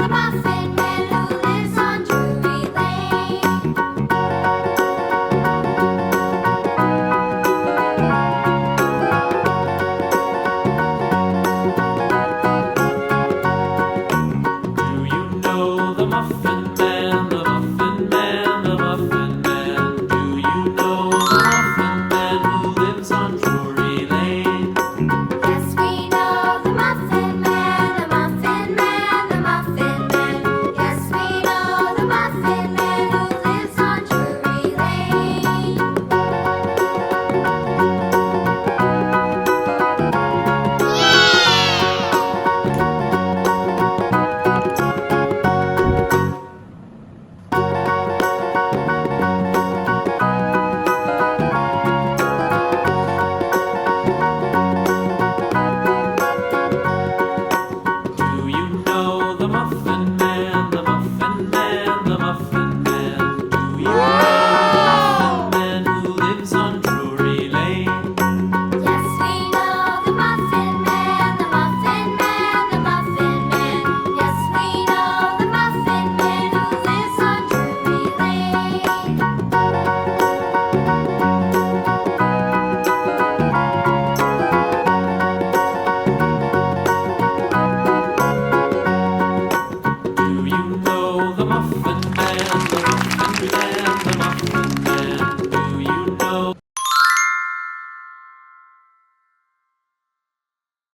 Muffin Man who lives on Drury Lane. Do you know the Muffin Man, the Muffin Man, the Muffin Man? Do you know the Muffin Man who lives on Drury Lane? Yes, we know the Muffin Man, the Muffin Man, the Muffin Man. Yes, we know the Muffin Man who lives on Drury Lane. Do you know the Muffin Man, the Muffin Man, the Muffin Man? Do you know the Muffin Man who lives on Drury Lane? Yes, we know the Muffin Man, the Muffin Man, the Muffin Man. Yes, we know the Muffin Man who lives on Drury Lane. Do you know the Muffin